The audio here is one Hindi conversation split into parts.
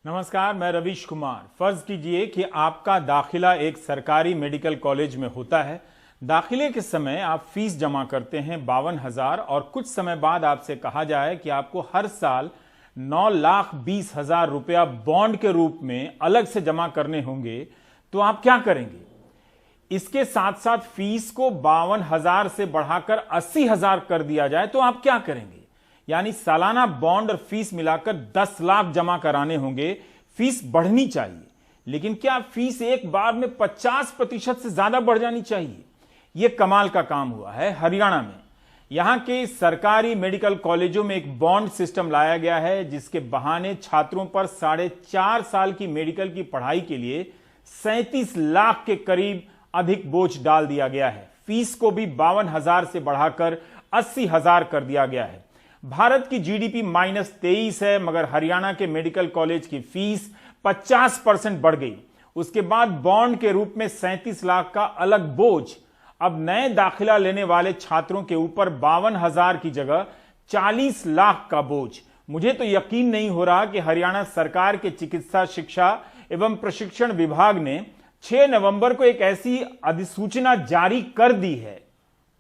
नमस्कार, मैं रवीश कुमार। फर्ज कीजिए कि आपका दाखिला एक सरकारी मेडिकल कॉलेज में होता है। दाखिले के समय आप फीस जमा करते हैं 52,000 और कुछ समय बाद आपसे कहा जाए कि आपको हर साल 9,20,000 रुपया बॉन्ड के रूप में अलग से जमा करने होंगे, तो आप क्या करेंगे? इसके साथ साथ फीस को 52,000 से बढ़ाकर 80,000 कर दिया जाए तो आप क्या करेंगे? यानी सालाना बॉन्ड और फीस मिलाकर 10 लाख जमा कराने होंगे। फीस बढ़नी चाहिए, लेकिन क्या फीस एक बार में 50% से ज्यादा बढ़ जानी चाहिए? यह कमाल का काम हुआ है हरियाणा में। यहां के सरकारी मेडिकल कॉलेजों में एक बॉन्ड सिस्टम लाया गया है, जिसके बहाने छात्रों पर 4.5 साल की मेडिकल की पढ़ाई के लिए 37 लाख के करीब अधिक बोझ डाल दिया गया है। फीस को भी 52,000 से बढ़ाकर 80,000 कर दिया गया है। भारत की जीडीपी -23 है, मगर हरियाणा के मेडिकल कॉलेज की फीस 50% बढ़ गई। उसके बाद बॉन्ड के रूप में 37 लाख का अलग बोझ। अब नए दाखिला लेने वाले छात्रों के ऊपर 52,000 की जगह 40 लाख का बोझ। मुझे तो यकीन नहीं हो रहा कि हरियाणा सरकार के चिकित्सा शिक्षा एवं प्रशिक्षण विभाग ने 6 नवंबर को एक ऐसी अधिसूचना जारी कर दी है।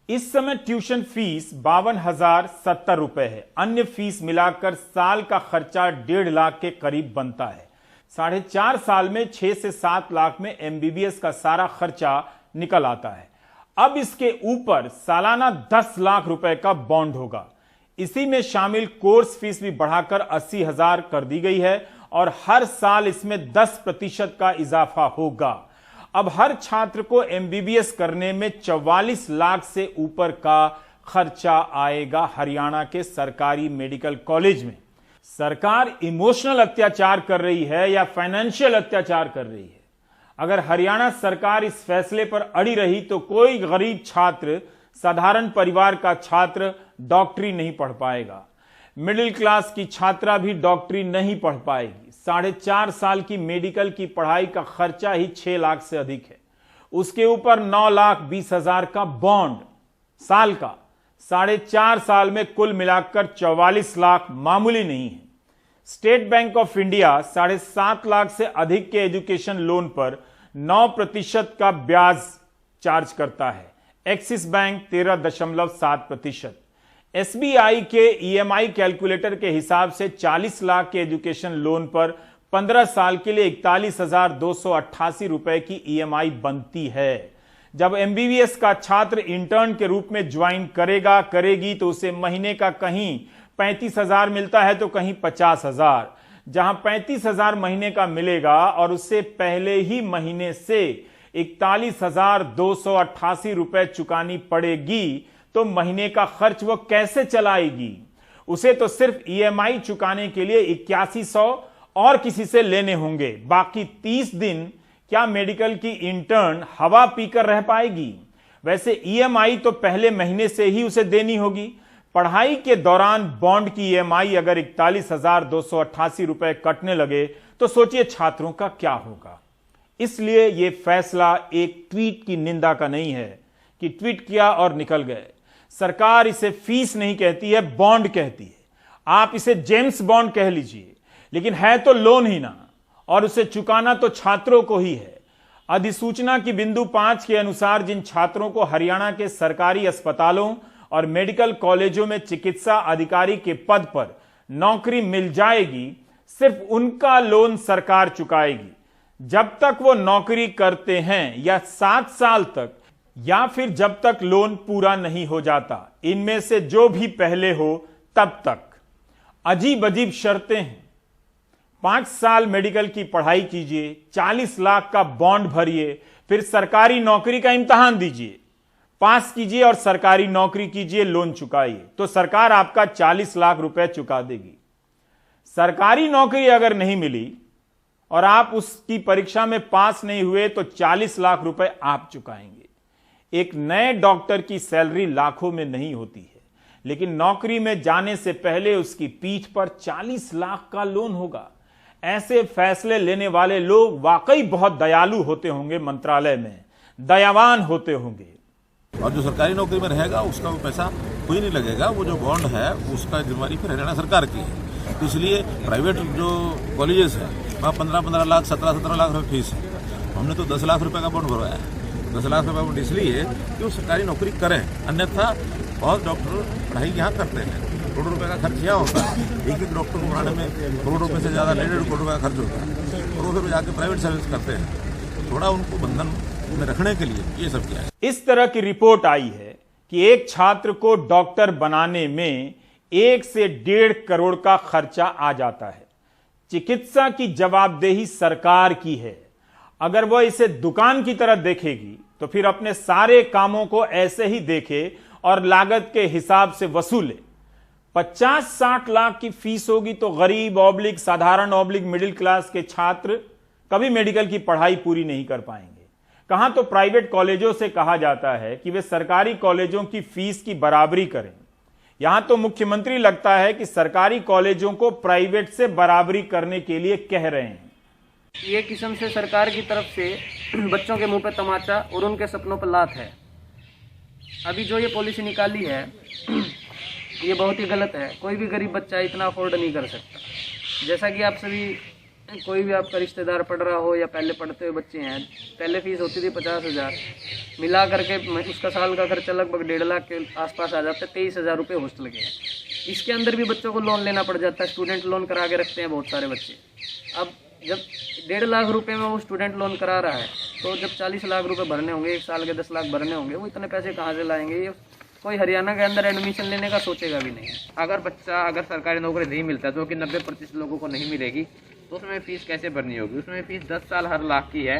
इस समय ट्यूशन फीस 52,070 रुपए है। अन्य फीस मिलाकर साल का खर्चा 1.5 लाख के करीब बनता है। 4.5 साल में 6 से 7 लाख में एमबीबीएस का सारा खर्चा निकल आता है। अब इसके ऊपर सालाना 10 लाख रुपए का बॉन्ड होगा। इसी में शामिल कोर्स फीस भी बढ़ाकर 80,000 कर दी गई है और हर साल इसमें 10% का इजाफा होगा। अब हर छात्र को एमबीबीएस करने में 44 लाख से ऊपर का खर्चा आएगा हरियाणा के सरकारी मेडिकल कॉलेज में। सरकार इमोशनल अत्याचार कर रही है या फाइनेंशियल अत्याचार कर रही है? अगर हरियाणा सरकार इस फैसले पर अड़ी रही तो कोई गरीब छात्र, साधारण परिवार का छात्र डॉक्टरी नहीं पढ़ पाएगा। मिडिल क्लास की छात्रा भी डॉक्टरी नहीं पढ़ पाएगी। 4.5 साल की मेडिकल की पढ़ाई का खर्चा ही 6 लाख से अधिक है। उसके ऊपर 9,20,000 का बॉन्ड साल का। 4.5 साल में कुल मिलाकर 44 लाख मामूली नहीं है। State bank of India 7.5 lakh से अधिक के एजुकेशन लोन पर 9% का ब्याज चार्ज करता है। Axis bank 13.7%। एसबीआई के ईएमआई कैलकुलेटर के हिसाब से 40 लाख के एजुकेशन लोन पर 15 साल के लिए 41,288 रुपए की ईएमआई बनती है। जब एमबीबीएस का छात्र इंटर्न के रूप में ज्वाइन करेगी तो उसे महीने का कहीं 35,000 मिलता है तो कहीं 50,000। जहां 35,000 महीने का मिलेगा और उससे पहले ही महीने से 41,288 रुपए चुकानी पड़ेगी, तो महीने का खर्च वो कैसे चलाएगी? उसे तो सिर्फ ईएमआई चुकाने के लिए 8100 और किसी से लेने होंगे। बाकी 30 दिन क्या मेडिकल की इंटर्न हवा पीकर रह पाएगी? वैसे ईएमआई तो पहले महीने से ही उसे देनी होगी। पढ़ाई के दौरान बॉन्ड की ईएमआई अगर 41,288 रुपए कटने लगे तो सोचिए छात्रों का क्या होगा। इसलिए यह फैसला एक ट्वीट की निंदा का नहीं है कि ट्वीट किया और निकल गए। सरकार इसे फीस नहीं कहती है, बॉन्ड कहती है। आप इसे जेम्स बॉन्ड कह लीजिए, लेकिन है तो लोन ही ना, और उसे चुकाना तो छात्रों को ही है। अधिसूचना की बिंदु 5 के अनुसार जिन छात्रों को हरियाणा के सरकारी अस्पतालों और मेडिकल कॉलेजों में चिकित्सा अधिकारी के पद पर नौकरी मिल जाएगी, सिर्फ उनका लोन सरकार चुकाएगी। जब तक वो नौकरी करते हैं या 7 साल तक, या फिर जब तक लोन पूरा नहीं हो जाता, इनमें से जो भी पहले हो तब तक। अजीब अजीब शर्तें हैं। 5 साल मेडिकल की पढ़ाई कीजिए, 40 लाख का बॉन्ड भरिए, फिर सरकारी नौकरी का इम्तिहान दीजिए, पास कीजिए और सरकारी नौकरी कीजिए, लोन चुकाइए, तो सरकार आपका 40 लाख रुपए चुका देगी। सरकारी नौकरी अगर नहीं मिली और आप उसकी परीक्षा में पास नहीं हुए तो 40 लाख रुपए आप चुकाएंगे। एक नए डॉक्टर की सैलरी लाखों में नहीं होती है, लेकिन नौकरी में जाने से पहले उसकी पीठ पर 40 लाख का लोन होगा। ऐसे फैसले लेने वाले लोग वाकई बहुत दयालु होते होंगे, मंत्रालय में दयावान होते होंगे। और जो सरकारी नौकरी में रहेगा उसका वो पैसा कोई नहीं लगेगा। वो जो बॉन्ड है उसका जिम्मेदारी फिर हरियाणा सरकार की है। तो इसलिए प्राइवेट जो कॉलेजेस हैं वहाँ 15-15 लाख 17-17 लाख रुपये फीस है। हमने तो 10 लाख रुपए का बॉन्ड भरवाया है। 10 लाख रुपए बॉन्ड इसलिए कि वो सरकारी नौकरी करें, अन्यथा बहुत डॉक्टर पढ़ाई यहाँ करते हैं, करोड़ों रुपए का खर्च यहाँ होता है। एक डॉक्टर को पढ़ाने में करोड़ रुपए से ज़्यादा 1.5 करोड़ रुपए का खर्च होता है, और वो फिर जाके प्राइवेट सर्विस करते हैं। थोड़ा उनको बंधन में रखने के लिए ये सब किया है। इस तरह की रिपोर्ट आई है कि एक छात्र को डॉक्टर बनाने में 1 से 1.5 करोड़ का खर्चा आ जाता है। चिकित्सा की जवाबदेही सरकार की है। अगर वह इसे दुकान की तरह देखेगी तो फिर अपने सारे कामों को ऐसे ही देखे और लागत के हिसाब से वसूले। 50-60 लाख की फीस होगी तो गरीब ऑब्लिक साधारण ऑब्लिक मिडिल क्लास के छात्र कभी मेडिकल की पढ़ाई पूरी नहीं कर पाएंगे। कहां तो प्राइवेट कॉलेजों से कहा जाता है कि वे सरकारी कॉलेजों की फीस की बराबरी करें, यहां तो मुख्यमंत्री लगता है कि सरकारी कॉलेजों को प्राइवेट से बराबरी करने के लिए कह रहे हैं। ये किस्म से सरकार की तरफ से बच्चों के मुंह पे तमाचा और उनके सपनों पर लात है। अभी जो ये पॉलिसी निकाली है ये बहुत ही गलत है। कोई भी गरीब बच्चा इतना अफोर्ड नहीं कर सकता। जैसा कि आप सभी, कोई भी आपका रिश्तेदार पढ़ रहा हो या पहले पढ़ते हुए बच्चे हैं, पहले फीस होती थी 50,000, मिला करके उसका साल का खर्चा लगभग 1.5 लाख के आसपास आ जाता है। 23,000 रुपये हॉस्टल के। इसके अंदर भी बच्चों को लोन लेना पड़ जाता है। स्टूडेंट लोन करा के रखते हैं बहुत सारे बच्चे। अब जब 1.5 लाख रुपए में वो स्टूडेंट लोन करा रहा है, तो जब 40 लाख रुपए भरने होंगे, 1 साल के 10 लाख भरने होंगे, वो इतने पैसे कहाँ से लाएंगे? ये कोई हरियाणा के अंदर एडमिशन लेने का सोचेगा भी नहीं। अगर सरकारी नौकरी नहीं मिलता, जो कि 90% लोगों को नहीं मिलेगी, तो उसमें फ़ीस कैसे भरनी होगी? उसमें फ़ीस 10 साल हर लाख की है।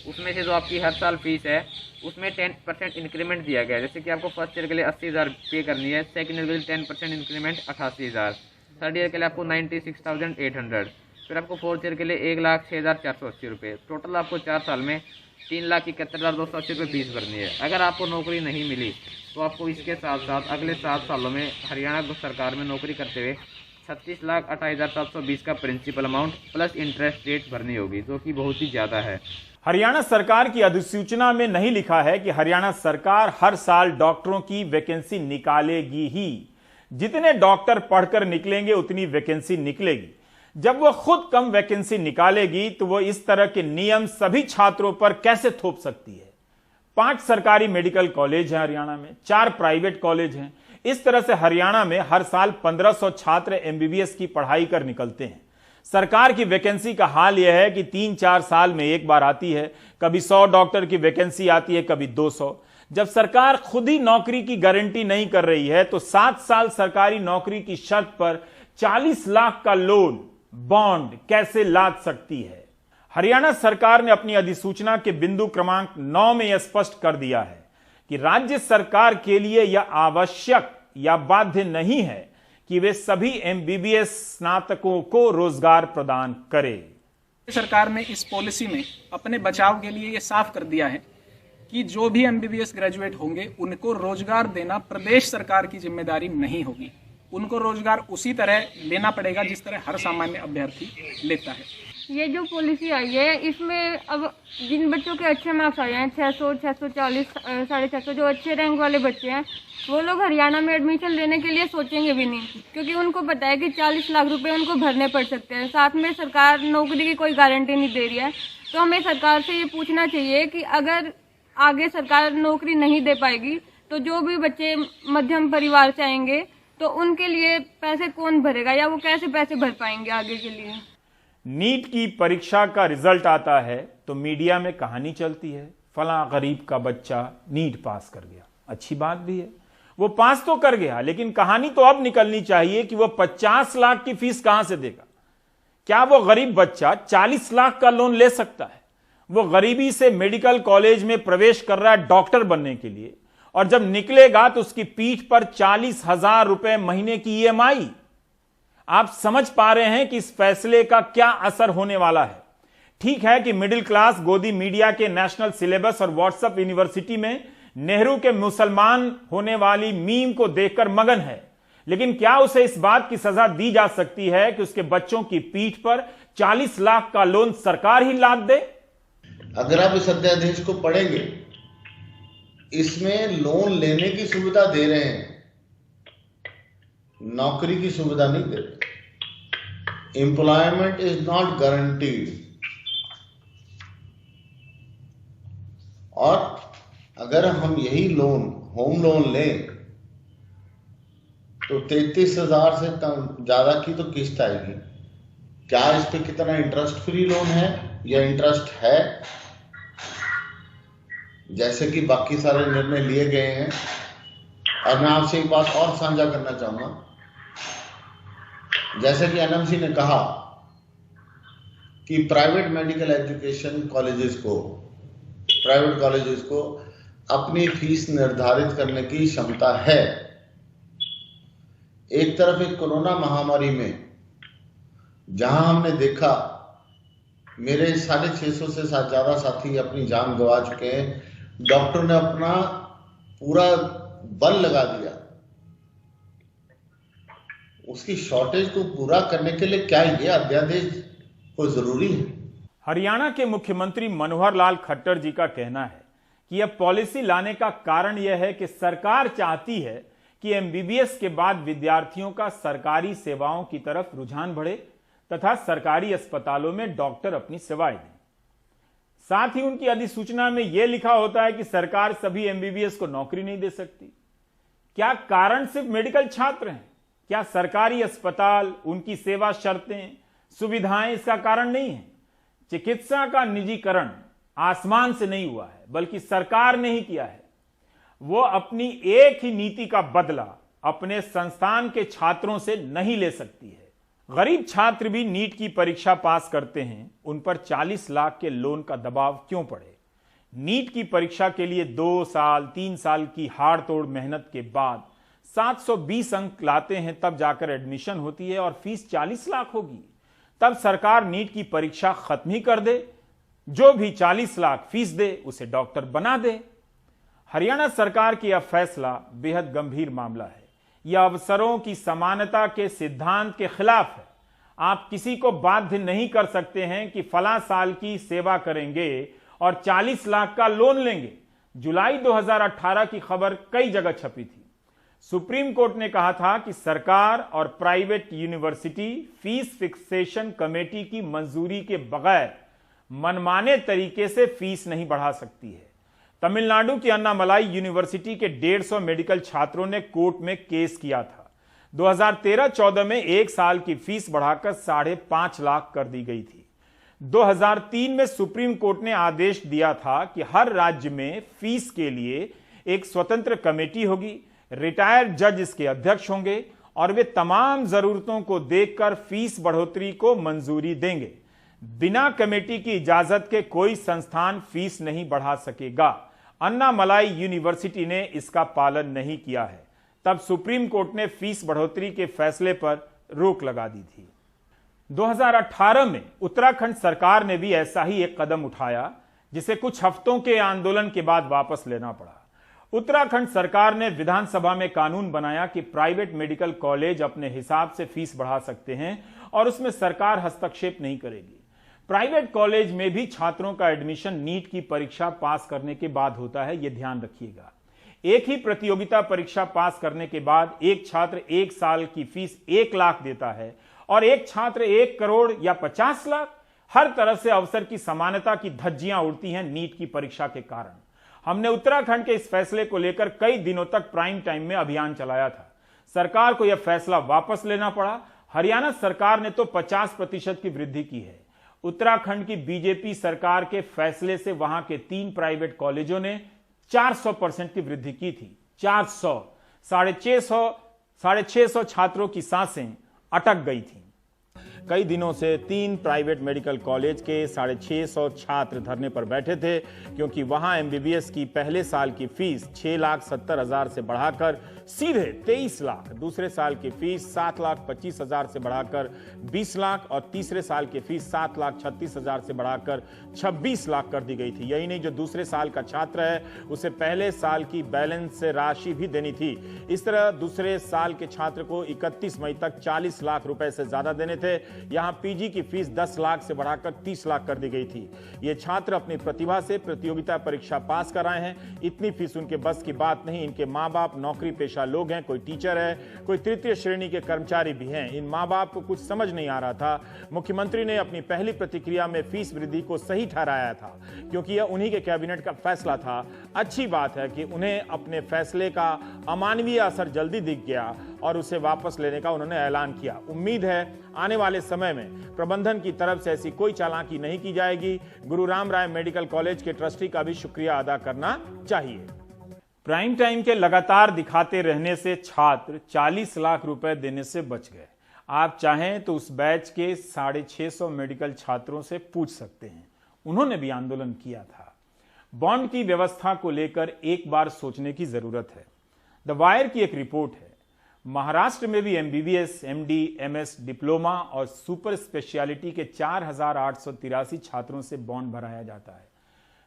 उसमें से जो आपकी हर साल फीस है उसमें 10% इंक्रीमेंट दिया गया है। जैसे कि आपको फर्स्ट ईयर के लिए 80,000 पे करनी है, सेकंड ईयर के लिए 10% इंक्रीमेंट 88,000, थर्ड ईयर के लिए आपको 96,800, फिर आपको फोर्थ ईयर के लिए 1,06,480 रुपये। टोटल आपको 4 साल में 3,71,280 रुपये फीस भरनी है। अगर आपको नौकरी नहीं मिली तो आपको इसके साथ साथ अगले 7 सालों में हरियाणा सरकार में नौकरी करते हुए 36,28,720 का principal amount plus interest rate भरनी होगी, जो कि बहुत ही ज़्यादा है। हरियाणा सरकार की अधिसूचना में नहीं लिखा है कि हरियाणा सरकार हर साल डॉक्टरों की वैकेंसी निकालेगी ही। जितने डॉक्टर पढ़कर निकलेंगे उतनी वैकेंसी निकलेगी। जब वह खुद कम वैकेंसी निकालेगी तो वह इस तरह के नियम सभी छात्रों पर कैसे थोप सकती है? 5 सरकारी मेडिकल कॉलेज हैं हरियाणा में, 4 प्राइवेट कॉलेज हैं। इस तरह से हरियाणा में हर साल 1500 छात्र एमबीबीएस की पढ़ाई कर निकलते हैं। सरकार की वैकेंसी का हाल यह है कि 3-4 साल में एक बार आती है। कभी 100 डॉक्टर की वैकेंसी आती है, कभी 200। जब सरकार खुद ही नौकरी की गारंटी नहीं कर रही है तो 7 साल सरकारी नौकरी की शर्त पर 40 लाख का लोन बॉन्ड कैसे लाद सकती है? हरियाणा सरकार ने अपनी अधिसूचना के बिंदु क्रमांक 9 में यह स्पष्ट कर दिया है कि राज्य सरकार के लिए यह आवश्यक या बाध्य नहीं है कि वे सभी एमबीबीएस स्नातकों को रोजगार प्रदान करे। सरकार ने इस पॉलिसी में अपने बचाव के लिए यह साफ कर दिया है कि जो भी एमबीबीएस ग्रेजुएट होंगे उनको रोजगार देना प्रदेश सरकार की जिम्मेदारी नहीं होगी। उनको रोजगार उसी तरह लेना पड़ेगा जिस तरह हर सामान्य अभ्यर्थी लेता है। ये जो पॉलिसी आई है इसमें अब जिन बच्चों के अच्छे मार्क्स आए हैं 600, 640, 650, जो अच्छे रैंक वाले बच्चे हैं वो लोग हरियाणा में एडमिशन लेने के लिए सोचेंगे भी नहीं, क्योंकि उनको पता है कि 40 लाख रुपए उनको भरने पड़ सकते हैं। साथ में सरकार नौकरी की कोई गारंटी नहीं दे रही है। तो हमें सरकार से ये पूछना चाहिए कि अगर आगे सरकार नौकरी नहीं दे पाएगी तो जो भी बच्चे मध्यम परिवार से आएंगे तो उनके लिए पैसे कौन भरेगा, या वो कैसे पैसे भर पाएंगे आगे के लिए? नीट की परीक्षा का रिजल्ट आता है तो मीडिया में कहानी चलती है, फला गरीब का बच्चा नीट पास कर गया। अच्छी बात भी है, वो पास तो कर गया, लेकिन कहानी तो अब निकलनी चाहिए कि वो 50 लाख की फीस कहां से देगा। क्या वो गरीब बच्चा 40 लाख का लोन ले सकता है? वो गरीबी से मेडिकल कॉलेज में प्रवेश कर रहा है डॉक्टर बनने के लिए, और जब निकलेगा तो उसकी पीठ पर 40,000 रुपए महीने की ईएमआई। आप समझ पा रहे हैं कि इस फैसले का क्या असर होने वाला है। ठीक है कि मिडिल क्लास गोदी मीडिया के नेशनल सिलेबस और व्हाट्सएप यूनिवर्सिटी में नेहरू के मुसलमान होने वाली मीम को देखकर मगन है, लेकिन क्या उसे इस बात की सजा दी जा सकती है कि उसके बच्चों की पीठ पर 40 लाख का लोन सरकार ही लाद दे? अगर आप इस अध्यादेश को पढ़ेंगे, इसमें लोन लेने की सुविधा दे रहे हैं, नौकरी की सुविधा नहीं दे रहे। Employment is not guaranteed. और अगर हम यही लोन, होम लोन लें तो 33,000 से ज्यादा की तो किस्त आएगी। क्या इस पे कितना इंटरेस्ट फ्री लोन है या इंटरेस्ट है, जैसे कि बाकी सारे निर्णय लिए गए हैं। और मैं आपसे एक बात और साझा करना चाहूंगा, जैसे कि एनएमसी ने कहा कि प्राइवेट मेडिकल एजुकेशन कॉलेजेस को, प्राइवेट कॉलेजेस को अपनी फीस निर्धारित करने की क्षमता है। एक तरफ एक कोरोना महामारी में जहां हमने देखा मेरे 650 से ज्यादा साथी अपनी जान गंवा चुके हैं, डॉक्टर ने अपना पूरा बल लगा दिया। उसकी शॉर्टेज को पूरा करने के लिए क्या ये अध्यादेश को जरूरी है? हरियाणा के मुख्यमंत्री मनोहर लाल खट्टर जी का कहना है कि यह पॉलिसी लाने का कारण यह है कि सरकार चाहती है कि एमबीबीएस के बाद विद्यार्थियों का सरकारी सेवाओं की तरफ रुझान बढ़े तथा सरकारी अस्पतालों में डॉक्टर अपनी सेवाएं दें। साथ ही उनकी अधिसूचना में यह लिखा होता है कि सरकार सभी एमबीबीएस को नौकरी नहीं दे सकती। क्या कारण सिर्फ मेडिकल छात्र हैं? क्या सरकारी अस्पताल, उनकी सेवा शर्तें, सुविधाएं इसका कारण नहीं है? चिकित्सा का निजीकरण आसमान से नहीं हुआ है, बल्कि सरकार ने ही किया है। वो अपनी एक ही नीति का बदला अपने संस्थान के छात्रों से नहीं ले सकती है। गरीब छात्र भी नीट की परीक्षा पास करते हैं, उन पर 40 लाख के लोन का दबाव क्यों पड़े? नीट की परीक्षा के लिए 2 साल 3 साल की हाड़ तोड़ मेहनत के बाद 720 अंक लाते हैं, तब जाकर एडमिशन होती है और फीस 40 लाख होगी। तब सरकार नीट की परीक्षा खत्म ही कर दे, जो भी 40 लाख फीस दे उसे डॉक्टर बना दे। हरियाणा सरकार की यह फैसला बेहद गंभीर मामला है। यह अवसरों की समानता के सिद्धांत के खिलाफ है। आप किसी को बाध्य नहीं कर सकते हैं कि फला साल की सेवा करेंगे और 40 लाख का लोन लेंगे। जुलाई 2018 की खबर कई जगह छपी थी। सुप्रीम कोर्ट ने कहा था कि सरकार और private university fees fixation committee की मंजूरी के बगैर मनमाने तरीके से फीस नहीं बढ़ा सकती है। तमिलनाडु की अन्नामलाई यूनिवर्सिटी के 150 मेडिकल छात्रों ने कोर्ट में केस किया था। 2013-14 में 1 साल की फीस बढ़ाकर 5.5 लाख कर दी गई थी। 2003 में सुप्रीम कोर्ट ने आदेश दिया था कि हर राज्य में फीस के लिए एक स्वतंत्र कमेटी होगी, रिटायर्ड जज इसके अध्यक्ष होंगे और वे तमाम जरूरतों को देखकर फीस बढ़ोतरी को मंजूरी देंगे। बिना कमेटी की इजाजत के कोई संस्थान फीस नहीं बढ़ा सकेगा। अन्नामलाई यूनिवर्सिटी ने इसका पालन नहीं किया है। तब सुप्रीम कोर्ट ने फीस बढ़ोतरी के फैसले पर रोक लगा दी थी। 2018 में उत्तराखंड सरकार ने भी ऐसा ही एक कदम उठाया, जिसे कुछ हफ्तों के आंदोलन के बाद वापस लेना पड़ा। उत्तराखंड सरकार ने विधानसभा में कानून बनाया कि प्राइवेट मेडिकल कॉलेज अपने हिसाब से फीस बढ़ा सकते हैं और उसमें सरकार हस्तक्षेप नहीं करेगी। प्राइवेट कॉलेज में भी छात्रों का एडमिशन नीट की परीक्षा पास करने के बाद होता है, यह ध्यान रखिएगा। एक ही प्रतियोगिता परीक्षा पास करने के बाद एक छात्र 1 साल की फीस 1 लाख देता है और एक छात्र 1 करोड़ या 50 लाख। हर तरह से अवसर की समानता की धज्जियां उड़ती हैं नीट की परीक्षा के कारण। हमने उत्तराखंड के इस फैसले को लेकर कई दिनों तक प्राइम टाइम में अभियान चलाया था। सरकार को यह फैसला वापस लेना पड़ा। हरियाणा सरकार ने तो 50% की वृद्धि की है। उत्तराखंड की बीजेपी सरकार के फैसले से वहां के 3 प्राइवेट कॉलेजों ने 400% की वृद्धि की थी। 400, 650 छात्रों की सांसें अटक गई थी। कई दिनों से 3 प्राइवेट मेडिकल कॉलेज के 650 छात्र धरने पर बैठे थे, क्योंकि वहां एमबीबीएस की पहले साल की फीस 6,70,000 से बढ़ाकर सीधे 23 लाख, दूसरे साल की फीस 7,25,000 से बढ़ाकर 20 लाख और तीसरे साल की फीस 7,36,000 से बढ़ाकर 26 लाख कर दी गई थी। यही नहीं, जो दूसरे साल का छात्र है उसे पहले साल की बैलेंस राशि भी देनी थी। इस तरह दूसरे साल के छात्र को 31 मई तक 40 लाख रुपए से ज्यादा देने थे। यहां पीजी की फीस 10 लाख से बढ़ाकर 30 लाख कर दी गई थी। ये छात्र अपनी प्रतिभा से प्रतियोगिता परीक्षा पास कर आए हैं। इतनी फीस उनके बस की बात नहीं। इनके माँ बाप नौकरी पेशा लोग हैं, कोई टीचर है, कोई तृतीय श्रेणी के कर्मचारी भी हैं। इन माँ बाप को कुछ समझ नहीं आ रहा था। मुख्यमंत्री ने अपनी पहली प्रतिक्रिया में फीस वृद्धि को सही ठहराया था, क्योंकि यह उन्हीं के कैबिनेट का फैसला था। अच्छी बात है कि उन्हें अपने फैसले का अमानवीय असर जल्दी दिख गया और उसे वापस लेने का उन्होंने ऐलान किया। उम्मीद है आने वाले समय में प्रबंधन की तरफ से ऐसी कोई चालाकी नहीं की जाएगी। गुरु राम राय मेडिकल कॉलेज के ट्रस्टी का भी शुक्रिया अदा करना चाहिए। प्राइम टाइम के लगातार दिखाते रहने से छात्र 40 लाख रुपए देने से बच गए। आप चाहें तो उस बैच के 650 मेडिकल छात्रों से पूछ सकते हैं, उन्होंने भी आंदोलन किया था। बॉन्ड की व्यवस्था को लेकर एक बार सोचने की जरूरत है। द वायर की एक रिपोर्ट है, महाराष्ट्र में भी एमबीबीएस, एमडी, एमएस, डिप्लोमा और सुपर स्पेशलिटी के 4,883 छात्रों से बॉन्ड भराया जाता है।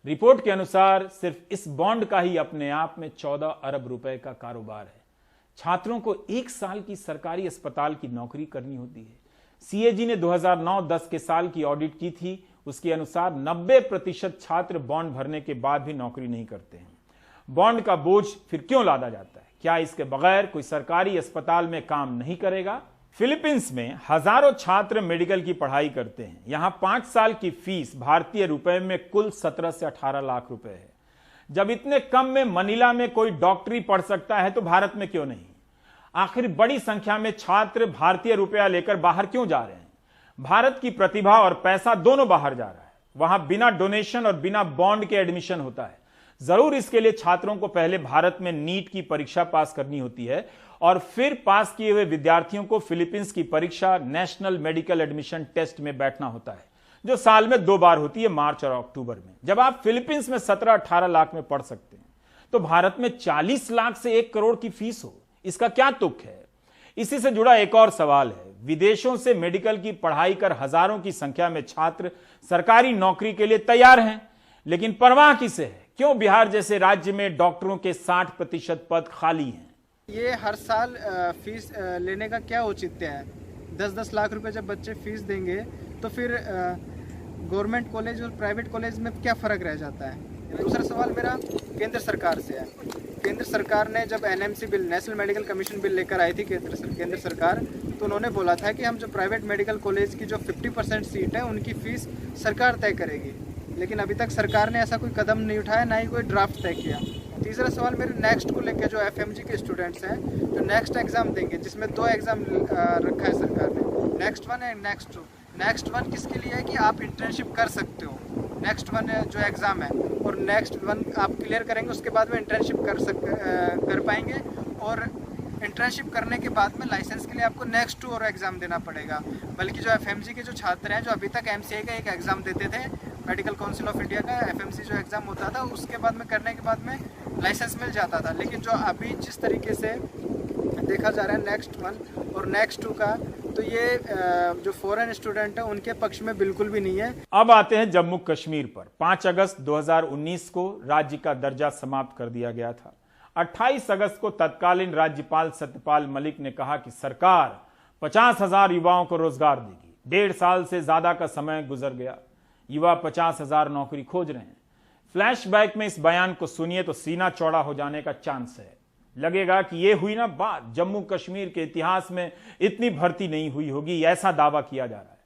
रिपोर्ट के अनुसार सिर्फ इस बॉन्ड का ही अपने आप में 14 अरब रुपए का कारोबार है। छात्रों को 1 साल की सरकारी अस्पताल की नौकरी करनी होती है। सीएजी ने 2009-10 के साल की ऑडिट की थी। उसके अनुसार 90% छात्र बॉन्ड भरने के बाद भी नौकरी नहीं करते हैं। बॉन्ड का बोझ फिर क्यों लादा जाता है? क्या इसके बगैर कोई सरकारी अस्पताल में काम नहीं करेगा? फिलीपींस में हजारों छात्र मेडिकल की पढ़ाई करते हैं। यहां 5 साल की फीस भारतीय रुपए में कुल 17 से 18 लाख रुपए है। जब इतने कम में मनीला में कोई डॉक्टरी पढ़ सकता है तो भारत में क्यों नहीं? आखिर बड़ी संख्या में छात्र भारतीय रुपया लेकर बाहर क्यों जा रहे हैं? भारत की प्रतिभा और पैसा दोनों बाहर जा रहा है। वहां बिना डोनेशन और बिना बॉन्ड के एडमिशन होता है। जरूर इसके लिए छात्रों को पहले भारत में नीट की परीक्षा पास करनी होती है और फिर पास किए हुए विद्यार्थियों को फिलीपींस की परीक्षा नेशनल मेडिकल एडमिशन टेस्ट में बैठना होता है, जो साल में 2 बार होती है, मार्च और अक्टूबर में। जब आप फिलीपींस में 17-18 लाख में पढ़ सकते हैं तो भारत में 40 लाख से 1 करोड़ की फीस हो, इसका क्या तुक है? इसी से जुड़ा एक और सवाल है। विदेशों से मेडिकल की पढ़ाई कर हजारों की संख्या में छात्र सरकारी नौकरी के लिए तैयार हैं, लेकिन परवाह किसे है? क्यों बिहार जैसे राज्य में डॉक्टरों के 60% पद खाली हैं? ये हर साल फीस लेने का क्या औचित्य है? 10-10 लाख रुपए जब बच्चे फीस देंगे तो फिर गवर्नमेंट कॉलेज और प्राइवेट कॉलेज में क्या फ़र्क रह जाता है? दूसरा सवाल मेरा केंद्र सरकार से है। केंद्र सरकार ने जब NMC bill, national medical commission bill लेकर आई थी केंद्र सरकार, तो उन्होंने बोला था कि हम जो प्राइवेट मेडिकल कॉलेज की जो 50% सीट है उनकी फ़ीस सरकार तय करेगी, लेकिन अभी तक सरकार ने ऐसा कोई कदम नहीं उठाया, ना ही कोई ड्राफ्ट तय किया। तीसरा सवाल मेरे नेक्स्ट को लेकर, जो एफएमजी के स्टूडेंट्स हैं जो नेक्स्ट एग्ज़ाम देंगे, जिसमें 2 एग्ज़ाम रखा है सरकार ने, नेक्स्ट 1 एंड नेक्स्ट 2। नेक्स्ट 1 किसके लिए है कि आप इंटर्नशिप कर सकते हो। नेक्स्ट 1 जो एग्ज़ाम है और नेक्स्ट 1 आप क्लियर करेंगे, उसके बाद में इंटर्नशिप कर पाएंगे, और इंटर्नशिप करने के बाद में लाइसेंस के लिए आपको नेक्स्ट 2 और एग्ज़ाम देना पड़ेगा। बल्कि जो एफएमजी के जो छात्र हैं, जो अभी तक एमसीए का एक एग्ज़ाम देते थे, मेडिकल काउंसिल ऑफ इंडिया का एफएमसी जो एग्ज़ाम होता था, उसके बाद में करने के बाद में लाइसेंस मिल जाता था। लेकिन जो अभी जिस तरीके से देखा जा रहा है नेक्स्ट 1 और नेक्स्ट 2 का, तो ये जो फॉरेन स्टूडेंट है उनके पक्ष में बिल्कुल भी नहीं है। अब आते हैं जम्मू कश्मीर पर। 5 अगस्त 2019 को राज्य का दर्जा समाप्त कर दिया गया था। 28 अगस्त को तत्कालीन राज्यपाल सत्यपाल मलिक ने कहा कि सरकार 50,000 युवाओं को रोजगार देगी। 1.5 साल से ज्यादा का समय गुजर गया, युवा 50,000 नौकरी खोज रहे हैं। फ्लैशबैक में इस बयान को सुनिए तो सीना चौड़ा हो जाने का चांस है। लगेगा कि यह हुई ना बात, जम्मू कश्मीर के इतिहास में इतनी भर्ती नहीं हुई होगी, ऐसा दावा किया जा रहा है।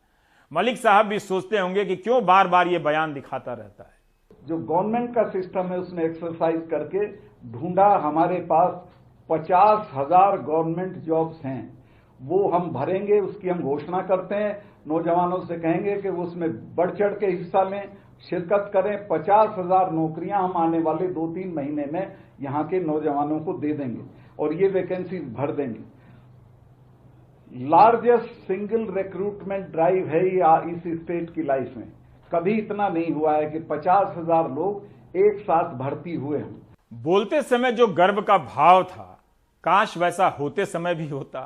मलिक साहब भी सोचते होंगे कि क्यों बार बार ये बयान दिखाता रहता है। जो गवर्नमेंट का सिस्टम है उसने एक्सरसाइज करके ढूंढा, हमारे पास 50,000 गवर्नमेंट जॉब्स हैं, वो हम भरेंगे, उसकी हम घोषणा करते हैं। नौजवानों से कहेंगे कि वो उसमें बढ़ चढ़ के हिस्सा लें, शिरकत करें। 50,000 नौकरियां हम आने वाले 2-3 महीने में यहाँ के नौजवानों को दे देंगे और ये वैकेंसीज भर देंगे। लार्जेस्ट सिंगल रिक्रूटमेंट ड्राइव है ये इस स्टेट की लाइफ में। कभी इतना नहीं हुआ है कि 50,000 लोग एक साथ भर्ती हुए हों। बोलते समय जो गर्व का भाव था, काश वैसा होते समय भी होता।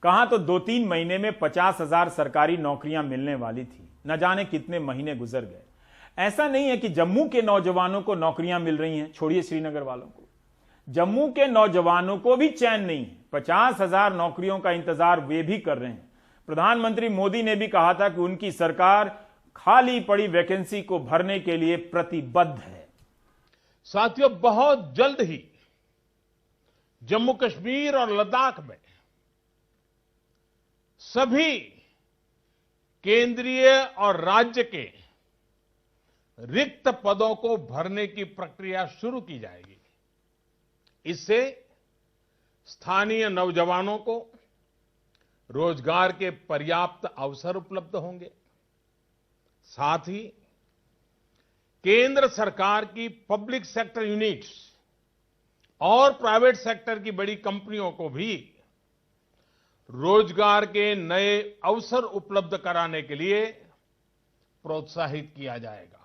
कहां तो 2-3 महीने में 50,000 सरकारी नौकरियां मिलने वाली थी, न जाने कितने महीने गुजर गए। ऐसा नहीं है कि जम्मू के नौजवानों को नौकरियां मिल रही हैं, छोड़िए श्रीनगर वालों को, जम्मू के नौजवानों को भी चैन नहीं है। 50,000 नौकरियों का इंतजार वे भी कर रहे हैं, प्रधानमंत्री मोदी ने भी कहा था कि उनकी सरकार खाली पड़ी वैकेंसी को भरने के लिए प्रतिबद्ध है। साथियों, बहुत जल्द ही जम्मू कश्मीर और लद्दाख में सभी केंद्रीय और राज्य के रिक्त पदों को भरने की प्रक्रिया शुरू की जाएगी। इससे स्थानीय नौजवानों को रोजगार के पर्याप्त अवसर उपलब्ध होंगे। साथ ही केंद्र सरकार की पब्लिक सेक्टर यूनिट्स और प्राइवेट सेक्टर की बड़ी कंपनियों को भी रोजगार के नए अवसर उपलब्ध कराने के लिए प्रोत्साहित किया जाएगा।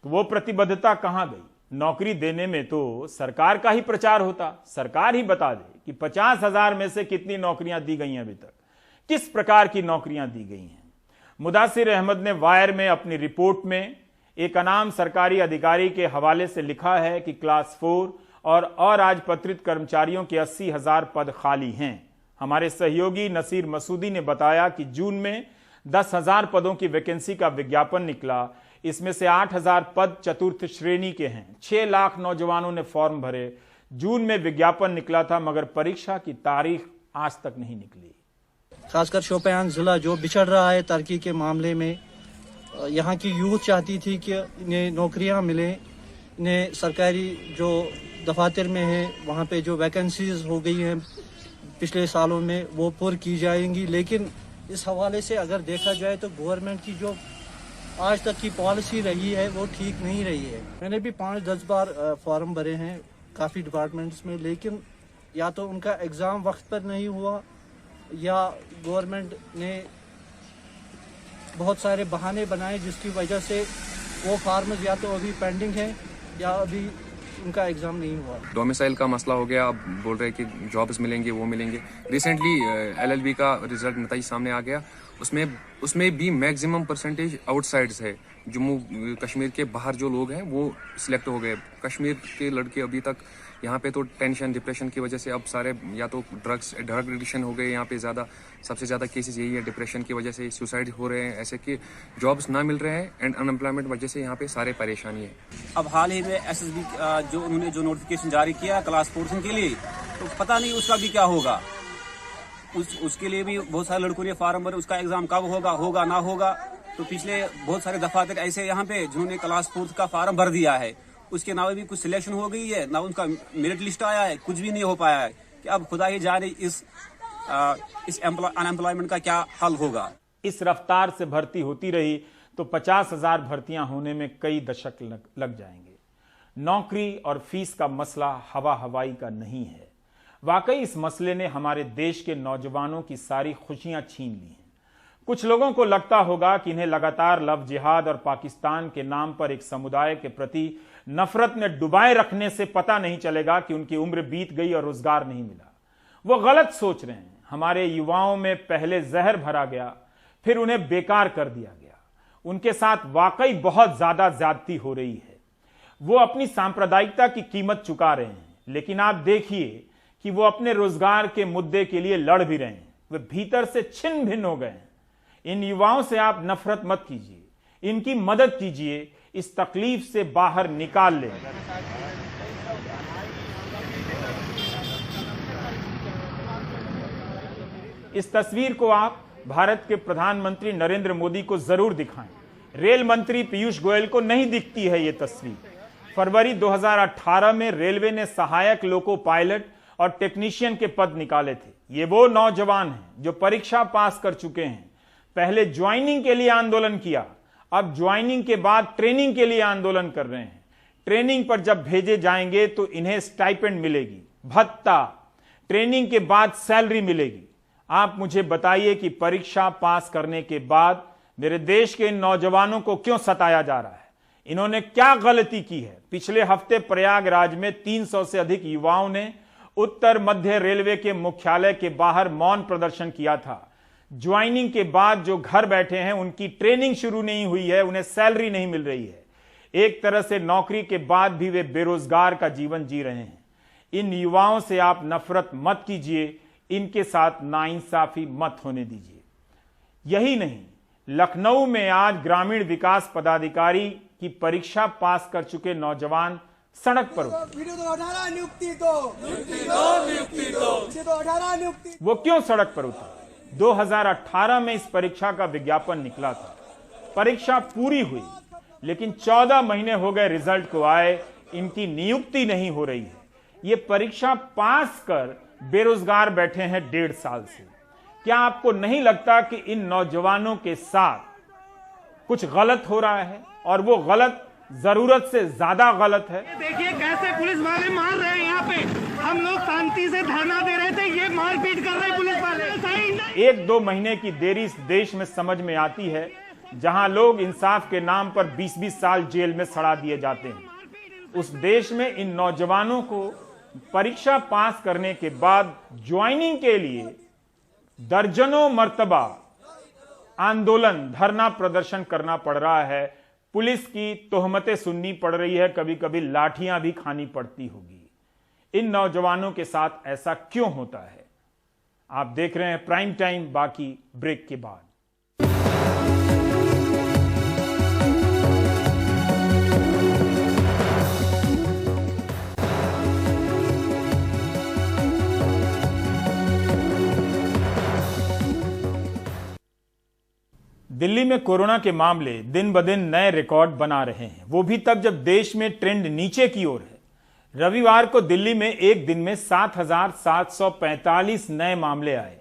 तो वो प्रतिबद्धता कहां गई? नौकरी देने में तो सरकार का ही प्रचार होता, सरकार ही बता दे कि 50,000 में से कितनी नौकरियां दी गई हैं, अभी तक किस प्रकार की नौकरियां दी गई हैं। मुदासिर अहमद ने वायर में अपनी रिपोर्ट में एक अनाम सरकारी अधिकारी के हवाले से लिखा है कि क्लास 4 और अराजपत्रित कर्मचारियों के 80,000 पद खाली हैं। हमारे सहयोगी नसीर मसूदी ने बताया कि जून में 10,000 पदों की वैकेंसी का विज्ञापन निकला। इसमें से 8,000 पद चतुर्थ श्रेणी के हैं। 6 लाख नौजवानों ने फॉर्म भरे। जून में विज्ञापन निकला था, मगर परीक्षा की तारीख आज तक नहीं निकली। खासकर शोपियान जिला जो बिछड़ रहा है तरक्की के मामले में, यहाँ की यूथ चाहती थी कि इन्हें नौकरियाँ मिलें, इन्हें सरकारी जो दफातर में है वहाँ पे जो वैकेंसीज हो गई हैं पिछले सालों में वो पूरी की जाएंगी। लेकिन इस हवाले से अगर देखा जाए तो गवर्नमेंट की जो आज तक की पॉलिसी रही है वो ठीक नहीं रही है। मैंने भी 5-10 बार फॉर्म भरे हैं काफ़ी डिपार्टमेंट्स में, लेकिन या तो उनका एग्ज़ाम वक्त पर नहीं हुआ या गवर्नमेंट ने बहुत सारे बहाने बनाए जिसकी वजह से वो फार्मर्स या तो अभी पेंडिंग है या अभी उनका एग्जाम नहीं हुआ। डोमिसाइल का मसला हो गया, अब बोल रहे हैं कि जॉब्स मिलेंगे, वो मिलेंगे। रिसेंटली LLB का रिजल्ट नतीजा सामने आ गया, उसमें भी मैक्सिमम परसेंटेज आउटसाइड्स है। जम्मू कश्मीर के बाहर जो लोग हैं वो सिलेक्ट हो गए। कश्मीर के लड़के अभी तक यहाँ पे तो टेंशन डिप्रेशन की वजह से अब सारे या तो ड्रग एडिक्शन हो गए, यहाँ पे सबसे ज़्यादा केसेस यही है। डिप्रेशन की वजह से सुसाइड हो रहे हैं, ऐसे कि जॉब्स ना मिल रहे हैं एंड अनएम्प्लॉयमेंट वजह से यहाँ पे सारे परेशानी है। अब हाल ही में SSB जो उन्होंने जो नोटिफिकेशन जारी किया क्लास 4 के लिए, तो पता नहीं उसका भी क्या होगा। उसके लिए भी बहुत सारे लड़कों ने फार्म भरे, उसका एग्जाम कब होगा ना होगा। तो पिछले बहुत सारे दफा तक ऐसे यहाँ पे जिन्होंने क्लास 4 का फार्म भर दिया है, उसके नाम भी कुछ सिलेक्शन हो गई है, ना उनका मेरिट लिस्ट आया है, कुछ भी नहीं हो पाया है। कि अब खुदा ही जाने इस अनएम्प्लॉयमेंट का क्या हल होगा। इस रफ्तार से भर्ती होती रही तो 50,000 भर्तियां होने में कई दशक लग जाएंगे। नौकरी और फीस का मसला हवाई का नहीं है। वाकई इस मसले ने हमारे देश के नौजवानों की सारी खुशियां छीन ली हैं। कुछ लोगों को लगता होगा कि इन्हें लगातार लव जिहाद और पाकिस्तान के नाम पर एक समुदाय के प्रति नफरत में डुबाए रखने से पता नहीं चलेगा कि उनकी उम्र बीत गई और रोजगार नहीं मिला। वो गलत सोच रहे हैं। हमारे युवाओं में पहले जहर भरा गया, फिर उन्हें बेकार कर दिया गया। उनके साथ वाकई बहुत ज्यादा ज्यादती हो रही है। वो अपनी सांप्रदायिकता की कीमत चुका रहे हैं, लेकिन आप देखिए कि वो अपने रोजगार के मुद्दे के लिए लड़ भी रहे हैं। वे भीतर से छिन्न भिन्न हो गए हैं। इन युवाओं से आप नफरत मत कीजिए, इनकी मदद कीजिए, इस तकलीफ से बाहर निकाल लें। इस तस्वीर को आप भारत के प्रधानमंत्री नरेंद्र मोदी को जरूर दिखाएं। रेल मंत्री पीयूष गोयल को नहीं दिखती है ये तस्वीर। फरवरी 2018 में रेलवे ने सहायक लोको पायलट और टेक्नीशियन के पद निकाले थे। ये वो नौजवान हैं जो परीक्षा पास कर चुके हैं। पहले ज्वाइनिंग के लिए आंदोलन किया, अब ज्वाइनिंग के बाद ट्रेनिंग के लिए आंदोलन कर रहे हैं। ट्रेनिंग पर जब भेजे जाएंगे तो इन्हें स्टाइपेंड मिलेगी, भत्ता, ट्रेनिंग के बाद सैलरी मिलेगी। आप मुझे बताइए कि परीक्षा पास करने के बाद मेरे देश के इन नौजवानों को क्यों सताया जा रहा है? इन्होंने क्या गलती की है? पिछले हफ्ते प्रयागराज में 300 से अधिक युवाओं ने उत्तर मध्य रेलवे के मुख्यालय के बाहर मौन प्रदर्शन किया था। ज्वाइनिंग के बाद जो घर बैठे हैं, उनकी ट्रेनिंग शुरू नहीं हुई है, उन्हें सैलरी नहीं मिल रही है। एक तरह से नौकरी के बाद भी वे बेरोजगार का जीवन जी रहे हैं। इन युवाओं से आप नफरत मत कीजिए, इनके साथ नाइंसाफी मत होने दीजिए। यही नहीं, लखनऊ में आज ग्रामीण विकास पदाधिकारी की परीक्षा पास कर चुके नौजवान सड़क पर उतरे। वो क्यों सड़क पर उतरे? 2018 में इस परीक्षा का विज्ञापन निकला था, परीक्षा पूरी हुई, लेकिन 14 महीने हो गए रिजल्ट को आए, इनकी नियुक्ति नहीं हो रही है। ये परीक्षा पास कर बेरोजगार बैठे हैं 1.5 साल से। क्या आपको नहीं लगता कि इन नौजवानों के साथ कुछ गलत हो रहा है और वो गलत जरूरत से ज्यादा गलत है? देखिए कैसे पुलिस वाले मार रहे हैं। यहाँ पे हम लोग शांति से धरना दे रहे थे, ये मारपीट कर रहे हैं पुलिस वाले। सही नहीं। 1-2 महीने की देरी इस देश में समझ में आती है, जहां लोग इंसाफ के नाम पर 20-20 साल जेल में सड़ा दिए जाते हैं। उस देश में इन नौजवानों को परीक्षा पास करने के बाद ज्वाइनिंग के लिए दर्जनों मर्तबा आंदोलन, धरना प्रदर्शन करना पड़ रहा है। पुलिस की तोहमतें सुननी पड़ रही है, कभी कभी लाठियां भी खानी पड़ती होगी। इन नौजवानों के साथ ऐसा क्यों होता है? आप देख रहे हैं प्राइम टाइम, बाकी ब्रेक के बाद। दिल्ली में कोरोना के मामले दिन ब दिन नए रिकॉर्ड बना रहे हैं, वो भी तब जब देश में ट्रेंड नीचे की ओर है। रविवार को दिल्ली में एक दिन में 7,745 नए मामले आए।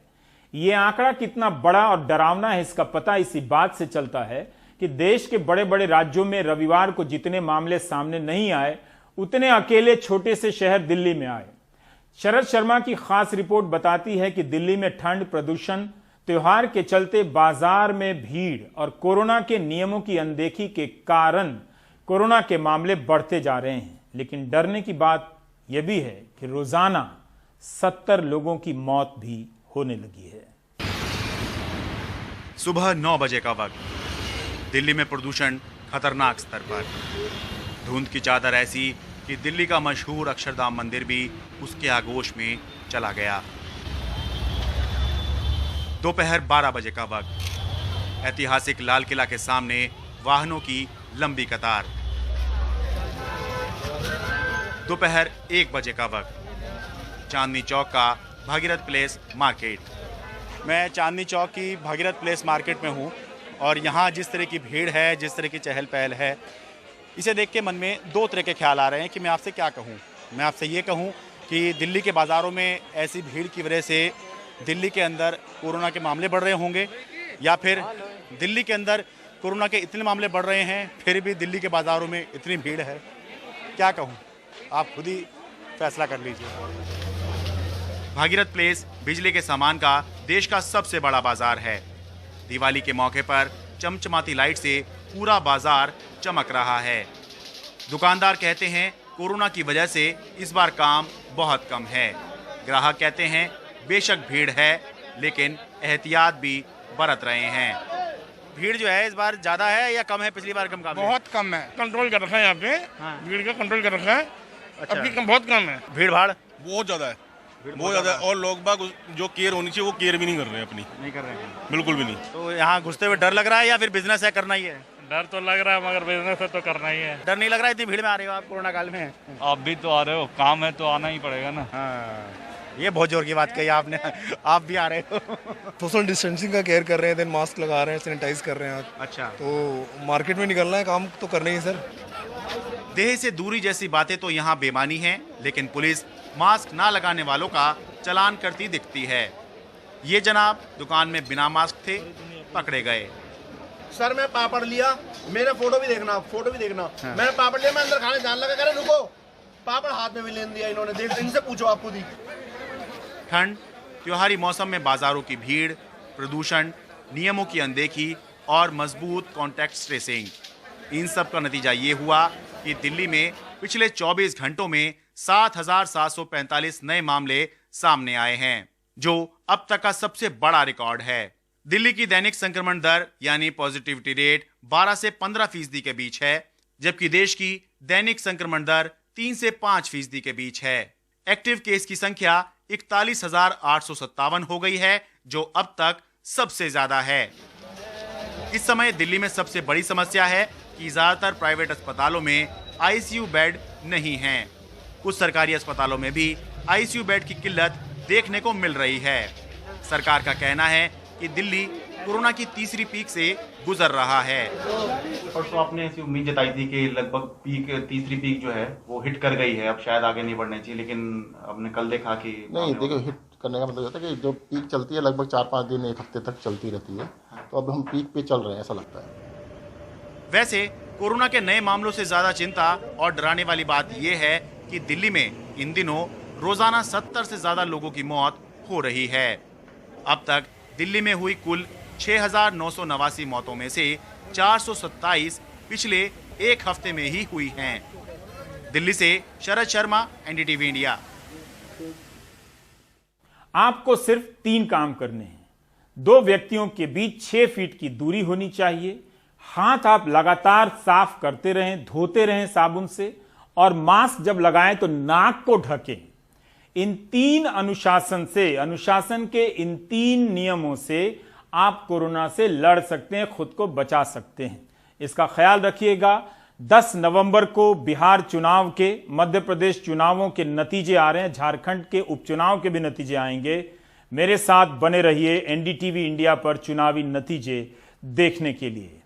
ये आंकड़ा कितना बड़ा और डरावना है, इसका पता इसी बात से चलता है कि देश के बड़े बड़े राज्यों में रविवार को जितने मामले सामने नहीं आए, उतने अकेले छोटे से शहर दिल्ली में आए। शरद शर्मा की खास रिपोर्ट बताती है कि दिल्ली में ठंड, प्रदूषण, त्योहार के चलते बाजार में भीड़ और कोरोना के नियमों की अनदेखी के कारण कोरोना के मामले बढ़ते जा रहे हैं। लेकिन डरने की बात यह भी है कि रोजाना 70 लोगों की मौत भी होने लगी है। सुबह 9 बजे का वक्त, दिल्ली में प्रदूषण खतरनाक स्तर पर। धुंध की चादर ऐसी कि दिल्ली का मशहूर अक्षरधाम मंदिर भी उसके आगोश में चला गया। दोपहर 12 बजे का वक्त, ऐतिहासिक लाल किला के सामने वाहनों की लंबी कतार। दोपहर 1 बजे का वक्त, चांदनी चौक का भागीरथ प्लेस मार्केट। मैं चांदनी चौक की भागीरथ प्लेस मार्केट में हूँ और यहाँ जिस तरह की भीड़ है, जिस तरह की चहल पहल है, इसे देख के मन में 2 तरह के ख्याल आ रहे हैं कि मैं आपसे क्या कहूँ। मैं आपसे ये कहूँ कि दिल्ली के बाज़ारों में ऐसी भीड़ की वजह से दिल्ली के अंदर कोरोना के मामले बढ़ रहे होंगे, या फिर दिल्ली के अंदर कोरोना के इतने मामले बढ़ रहे हैं फिर भी दिल्ली के बाज़ारों में इतनी भीड़ है। क्या कहूँ, आप खुद ही फैसला कर लीजिए। भागीरथ प्लेस बिजली के सामान का देश का सबसे बड़ा बाजार है। दिवाली के मौके पर चमचमाती लाइट से पूरा बाजार चमक रहा है। दुकानदार कहते हैं कोरोना की वजह से इस बार काम बहुत कम है। ग्राहक कहते हैं बेशक भीड़ है लेकिन एहतियात भी बरत रहे हैं। भीड़ जो है इस बार ज्यादा है या कम है? पिछली बार कम बहुत कम है, कंट्रोल कर रखा है यहाँ पे। हाँ। भीड़ का कंट्रोल कर रखा है। अच्छा। अभी बहुत कम है। भीड़ भाड़ बहुत ज्यादा है, बहुत ज्यादा है। और लोग बाग जो केयर होनी चाहिए वो केयर भी नहीं कर रहे हैं, अपनी नहीं कर रहे हैं, बिल्कुल भी नहीं। तो यहाँ घुसते हुए डर लग रहा है या फिर बिजनेस है करना ही है? डर तो लग रहा है मगर बिजनेस है तो करना ही है। डर नहीं लग रहा है? इतनी भीड़ में आ रहे हो आप कोरोना काल में? आप भी तो आ रहे हो, काम है तो आना ही पड़ेगा ना। हाँ, ये बहुत जोर की बात कही आपने। आप भी आ रहे हो। सोशल डिस्टेंसिंग का केयर कर रहे हैं, देन मास्क लगा रहे हैं, सैनिटाइज कर रहे हैं। अच्छा, तो मार्केट में निकलना है, काम तो करना ही सर। देह से दूरी जैसी बातें तो यहाँ बेमानी है, लेकिन पुलिस मास्क ना लगाने वालों का चालान करती दिखती है। ये जनाब दुकान में बिना मास्क थे, पकड़े गए। सर मैं पापड़ लिया, मेरा फोटो भी देखना, फोटो भी देखना। हाँ। मैंने पापड़ लिया, मैं अंदर खाने जाने लगा, कह रहे रुको, पापड़ हाथ में भी लेने दिया इन्होंने। देख, इनसे पूछो आप खुद ही। ठंड, त्योहारी मौसम में बाजारों की भीड़, प्रदूषण, नियमों की अनदेखी और मजबूत कॉन्टैक्ट ट्रेसिंग, इन सब का नतीजा ये हुआ कि दिल्ली में पिछले 24 घंटों में 7,745 नए मामले सामने आए हैं, जो अब तक का सबसे बड़ा रिकॉर्ड है। दिल्ली की दैनिक संक्रमण दर यानी पॉजिटिविटी रेट 12 से 15% के बीच है, जबकि देश की दैनिक संक्रमण दर 3 से 5% के बीच है। एक्टिव केस की संख्या 41,857 हो गई है, जो अब तक सबसे ज्यादा है। इस समय दिल्ली में सबसे बड़ी समस्या है कि ज्यादातर प्राइवेट अस्पतालों में आईसीयू बेड नहीं हैं। कुछ सरकारी अस्पतालों में भी आईसीयू बेड की किल्लत देखने को मिल रही है। सरकार का कहना है कि दिल्ली कोरोना की तीसरी पीक से गुजर रहा है। परसों आपने ऐसी उम्मीद जताई थी कि लगभग तीसरी पीक जो है वो हिट कर गई है, अब शायद आगे नहीं बढ़नी चाहिए, लेकिन आपने कल देखा कि नहीं, देखो हिट करने का मतलब होता है कि जो पीक चलती है लगभग 4-5 दिन 1 हफ्ते तक चलती रहती है, तो अब हम पीक पे चल रहे हैं ऐसा लगता है। वैसे कोरोना के नए मामलों से ज्यादा चिंता और डराने वाली बात यह है कि दिल्ली में इन दिनों रोजाना 70 से ज्यादा लोगों की मौत हो रही है। अब तक दिल्ली में हुई कुल 6,989 मौतों में से 427 पिछले एक हफ्ते में ही हुई हैं। दिल्ली से शरद शर्मा, एनडीटीवी इंडिया। आपको सिर्फ 3 काम करने हैं। 2 व्यक्तियों के बीच 6 फीट की दूरी होनी चाहिए। हाथ आप लगातार साफ करते रहें, धोते रहें साबुन से, और मास्क जब लगाएं तो नाक को ढकें। इन 3 अनुशासन के इन 3 नियमों से आप कोरोना से लड़ सकते हैं, खुद को बचा सकते हैं। इसका ख्याल रखिएगा। 10 नवंबर को बिहार चुनाव के, मध्य प्रदेश चुनावों के नतीजे आ रहे हैं, झारखंड के उपचुनाव के भी नतीजे आएंगे। मेरे साथ बने रहिए एनडीटीवी इंडिया पर चुनावी नतीजे देखने के लिए।